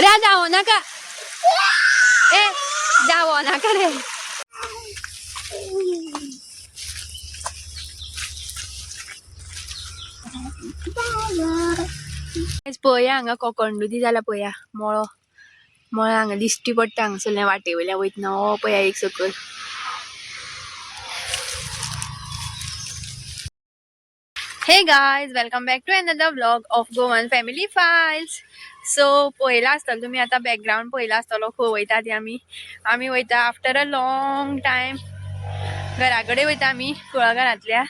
रे जाओ नाका ए जाओ नाका रे पळया हांगा कोकणदुदी जाला पळया मळो मळो हांगा दिश्टी पडटा हांगसरल्या वाटे वयल्या वयतना हो पळया एक सकल hey guys welcome back to another vlog of Goan family files. So पळयला आसतलो तुमी आता बॅकग्राउंड पळयला आसतलो खंय वयता ती आमी वयता आफ्टर अ लॉंग टाइम घरा कडेन वयता आमी कुळाघरांतल्या.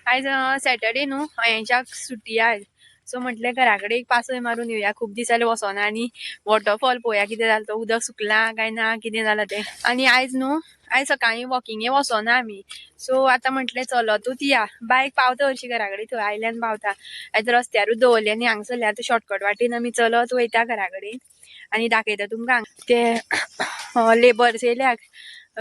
आयज सॅटर्डे न्हू अयांच्याक सुटी आयज सो म्हटलें घरा कडेन एक पासय मारून येवया खूब दीस जाले वचोना आनी वॉटरफॉल पळोवया कितें जालें तो उदक सुकलां काय ना कितें जालां तें. आनी आयज न्हू आयज सकाळीं वॉकिंगे वचोना आमी सो आतां म्हटलें चलतूच या बायक पावता हरशी घरा कडेन थंय आयल्यान पावता आयज रस्त्यारूच दवरलें आनी हांगसरल्या आतां शॉर्टकट वाटेन आमी चलत वयता घरा कडेन आनी दाखयता तुमकां ते लेबर्स येयल्याक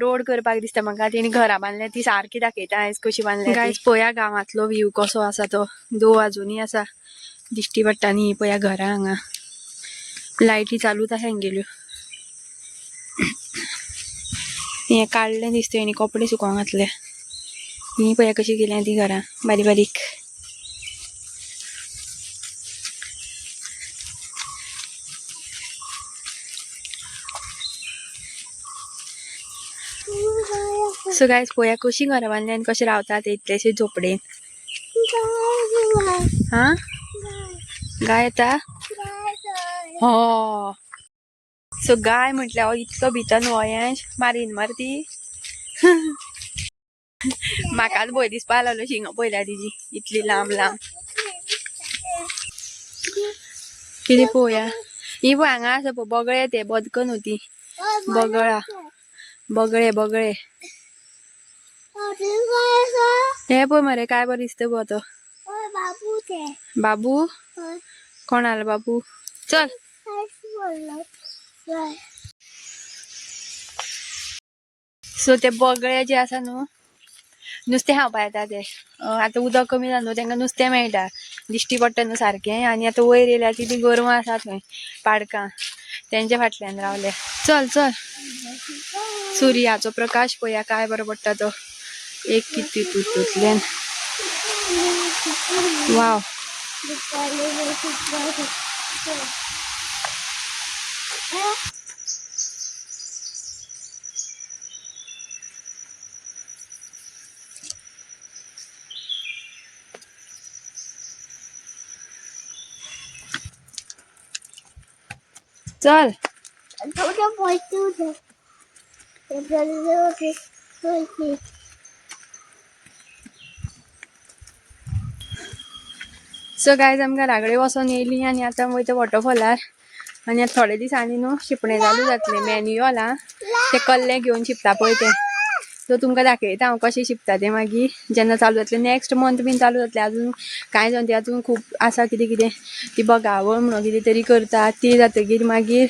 रोड करपाक दिसता म्हाका तेणी घरां बांदल्या ती सारकी दाखयता आयज कशी बांदल्या गायज पळया गांवांतलो व्ह्यू कसो आसा तो दो आजुनी आसा दिश्टी पडटा न्ही पळया घरां हांगा लायटी चालूच आसा हांगेल्यो. हे काडलें दिसता हेणी कपडे सुकोवंक घातल्या ही पळया कशी केल्या ती घरां बारीक बारीक. सो गायज पळया कशी घरां बांदल्या आनी कशे रावतात इतलेशे झोपडेन. हा गाय येता हो सो गाय म्हटल्या हो इतलो भितर वयांश मारीन मार ती म्हाकाच भंय दिसपा लागलो शिंगो पळयल्या तिची इतली लांब लांब. कितें पळोवया ही पळय हांगा आसा पळय बगळे ते बदक न्हू ती बगळा बगळे बगळे हे पळय मरे काय बरें दिसता गो तो बाबू कोणाला बाबू चल. सो ते बगळे जे आसा न्हू नुस्तें खावपा येता ते आतां उदक कमी जालें न्हू तांकां नुस्तें मेळटा दिश्टी पडटा न्हू सारकें आनी आतां वयर येयल्यार ती गोरवां आसा थंय पाडकां तेंच्या फाटल्यान रावल्या. चल चल सुर्याचो प्रकाश पळया काय बरो पडटा तो एक किती तुतूंतल्यान वाव. चल सो गायज आमकां घराकडे वचोन येयली आनी आतां वयता वॉटरफॉलार आनी आतां थोडे दिसांनी न्हू शिपणें चालू जातलें मॅन्युअल ते कल्ले घेवन शिपता पळय ते सो तुमकां दाखयता हांव कशें शिपता तें मागीर जेन्ना चालू जातलें नेक्स्ट मंथ बीन चालू जातलें अजून कांय जावन ती अजून खूब आसा कितें कितें ती बगावळ म्हणून कितें तरी करतात ती जातकीर मागीर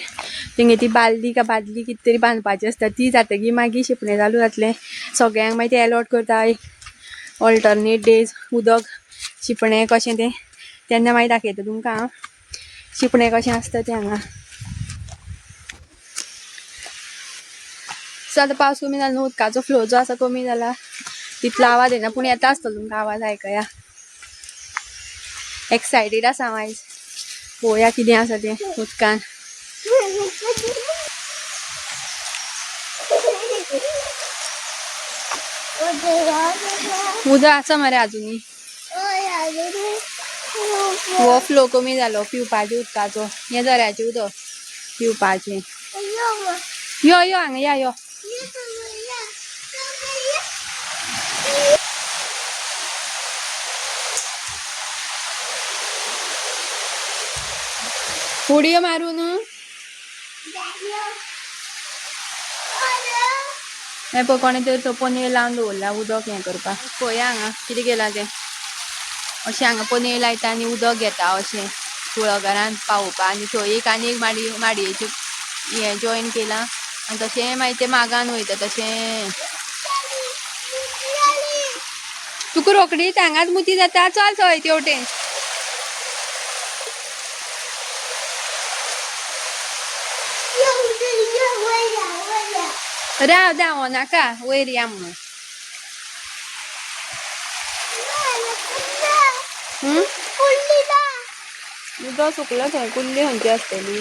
तेंगे ती बालदी काय बादली कितें तरी बांदपाची आसता ती जातकीर मागीर शिपणें चालू जातलें सगळ्यांक मागीर ते अलॉट करता ऑल्टरनेट डेज उदक शिपणें कशें तें तेन्ना मागीर दाखयता तुमकां हांव शिपणें कशें आसता तें हांगा. सो आतां पावस कमी जालो न्हू उदकाचो फ्लो जो आसा कमी जाला तितलो आवाज येना पूण येता आसतलो तुमकां आवाज आयकया. एक्सायटेड आसा हांव आयज पळोवया कितें आसा तें उदकान. उदक आसा मरे आजुनी हो फ्लो कमी जालो पिवपाचे उदकाचो हें झऱ्याचें उदक पिवपाचें. यो यो हांगा या यो उडयो मारून हे पळय कोणें तरी तो पनेळ लावन दवरला उदक हें करपाक. पळया हांगा कितें केलां तें अशें हांगा पनेळ लायता आनी उदक घेता अशें कुळागरांत पावोवपा आनी थंय एक आनी एक माडयेचें हें जॉयन केलां आनी तशें मागीर तें मागान वयता तशें. तुका रोखडीच हांगाच मुती जाता चल थंय तेवटेन. राव दाव नाका वयर या म्हणून उदक सुकलं थंय कुल्ली खंयची आसतली.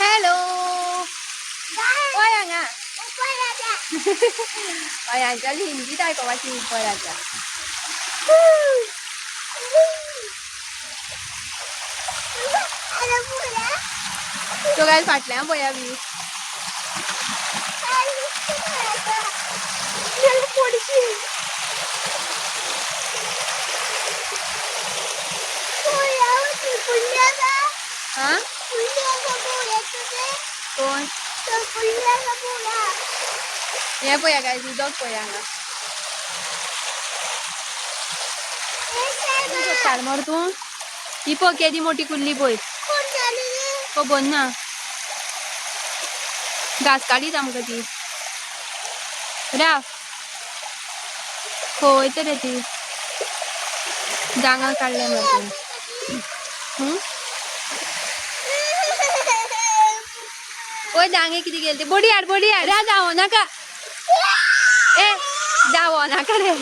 हॅलो पळय हांगा हांच्याली हिंदीत आयकोपाची पळय आतां. तो काय फाटल्यान पळया बी हा कोण हे पळया काय उदक पळया हांगा सोदताल मरे तूं. ही पळय केदी मोठी कुल्ली पळय खबर ना घास काडीत आमकां ती राव खंय तर ती जांगा काडले मरे पळय जांगे कितें गेले ते बडी हाड रा जावो नाका ए जावो नाका रे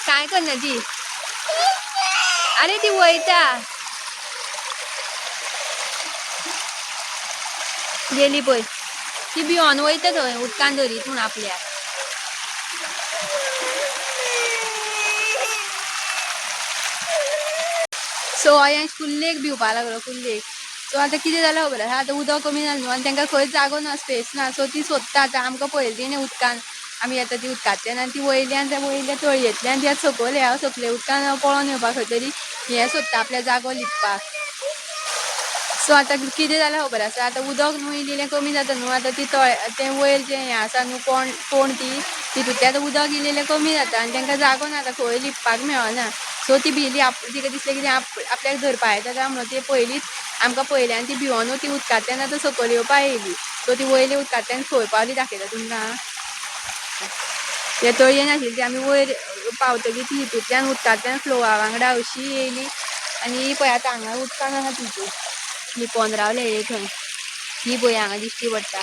काय करना ती अरे ती वयता गेली पळय ती भिवून वयता थंय उदकान धरीत म्हूण आपल्या. सो अयांश कुल्लेक भिवपा लागलो कुल्लेक. सो आतां कितें जालें खबर आसा आतां उदक कमी जालें न्हू आनी तांकां खंयच जागो ना स्पेस ना सो ती सोदता आतां आमकां पळयली न्ही उदकान आमी येता ती उदकांतल्यान आनी ती वयल्यान त्या वयल्या तळयेंतल्यान ती सकयल ह्या सकले उदकान पळोवन येवपाक खंय तरी हें सोदता आपल्या जागो लिपपाक. सो आतां कितें जालें खबर आसा आतां उदक न्हू इल्लें कमी जाता न्हू आतां ती तें वयर जें हें आसा न्हू कोण ती तितूंतलें आतां उदक इल्लें कमी जाता आनी तांकां जागो ना आतां खंय लिपपाक मेळना. सो ती भिली तिका दिसलें कितें आपल्याक धरपा येता काय म्हणून ती पयलींच आमकां पयल्यान ती भिवून ती उदकांतल्यान आतां सकयल येवपा येयली. सो ती वयले उदकांतल्यान खंय पावली दाखयता तुमकां हे तळयेन आशिल्ली ती आमी वयर पावतकीर ती हितूंतल्यान उदकांतल्यान फ्लोवा वांगडा अशी येयली आनी पळय आतां हांगा उदकान आसा तितून लिपोन रावले हे थंय ही पळय हांगा दिश्टी पडटा.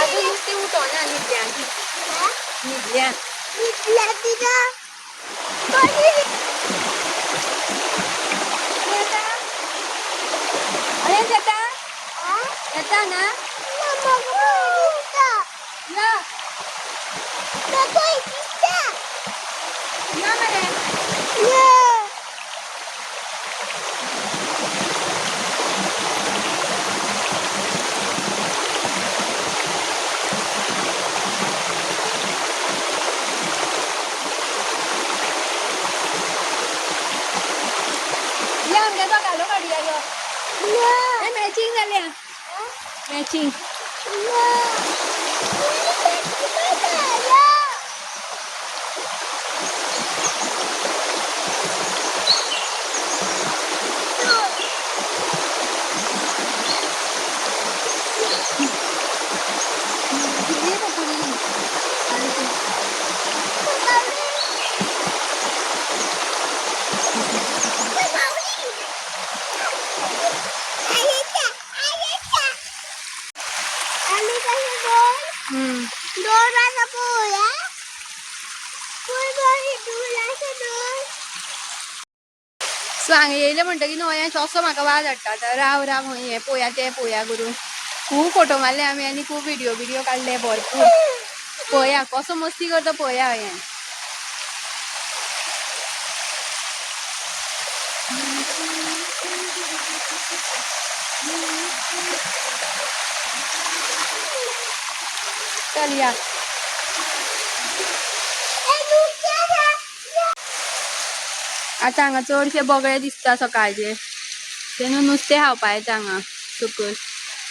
अजून नुस्ती उठोना न्हिदल्या येता ना या मरे या आमच्या तो घालो काडूया यो मॅचिंग जाल्या मॅचिंग सांग येयले म्हणटकीर न्हू हें असो म्हाका वाज हाडटा आतां राव राव हें पळोवया तें पळोवया करून खूब फोटो मारले आमी आनी खूब व्हिडिओ काडले भरपूर पळोवया कसो मस्ती करता पळोवया हें चल या आता हांगा चडशे बगळे दिसता सकाळचे तेन्ना नुस्तें खावपा येता हांगा सकयल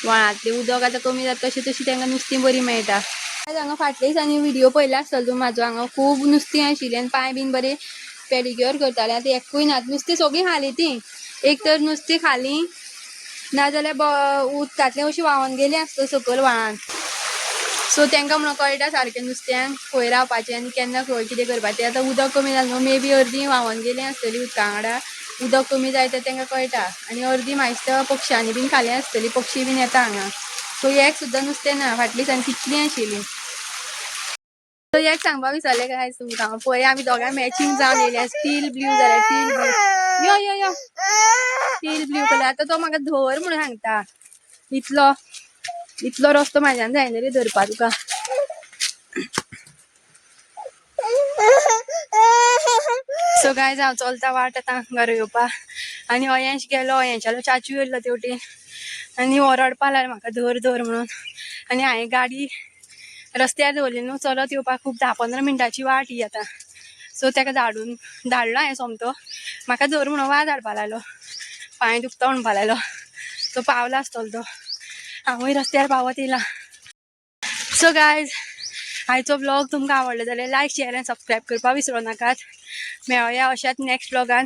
व्हाळांतलें उदक आतां कमी जाता तशी तशी तांकां नुस्तीं बरी मेळटा. हांगा फाटल्या दिसांनी व्हिडिओ पळयला आसतलो तूं म्हाजो हांगा खूब नुस्तीं आशिल्लीं आनी पांय बीन बरे पेडिक्युअर करताले आतां एकूय नात नुस्तीं सगळीं खाली तीं एक तर नुस्तीं खाली नाजाल्यार उदकांतलें अशीं व्हांवोन गेलीं आसता सकयल व्हाळांत सो तांकां म्हणून कळटा सारकें नुस्त्यांक खंय रावपाचें आनी केन्ना खंय कितें करपाचें. आतां उदक कमी जालें न्हू मे बी अर्दीं व्हांवोन गेलीं आसतलीं उदका वांगडा उदक कमी जाय तें तांकां कळटा आनी अर्दीं म्हाज्या पक्ष्यांनी बीन खाली आसतलीं पक्षी बीन येता हांगा सो एक सुद्दां नुस्तें ना फाटलीं दिसांनी कितलीं आशिल्लीं. सो एक सांगपा विसरलें काय तुमकां पळय आमी दोगांय मॅचींग जावन येयल्या स्टील ब्ल्यू जाल्यार स्टील ब्ल्यू यो यो यो स्टील ब्ल्यू कलर. आतां तो म्हाका धर म्हणून सांगता इतलो रस्तो म्हाज्यान जायना रे धरपा तुका. सो गायज हांव चलता वाट आतां घरा येवपा आनी अयंश गेलो अयंशालो चाचू येयल्लो तेवटेन आनी हो रडपा लागलो म्हाका धर धर म्हणून आनी हांवें गाडी रस्त्यार दवरली न्हू चलत येवपाक खूब 10-15 मिनटाची वाट ही आतां सो ताका धाडलो हांवें सोमतो म्हाका धर म्हणून वाज हाडपा लागलो पांय दुखता म्हणपा लागलो तो पावलो आसतलो तो हांवूय रस्त्यार पावत येयलां. सो गायज आयचो ब्लॉग तुमकां आवडलो जाल्यार लायक शेअर आनी सबस्क्रायब करपाक विसरूं नाकात. मेळोया अशाच नेक्स्ट ब्लॉगान.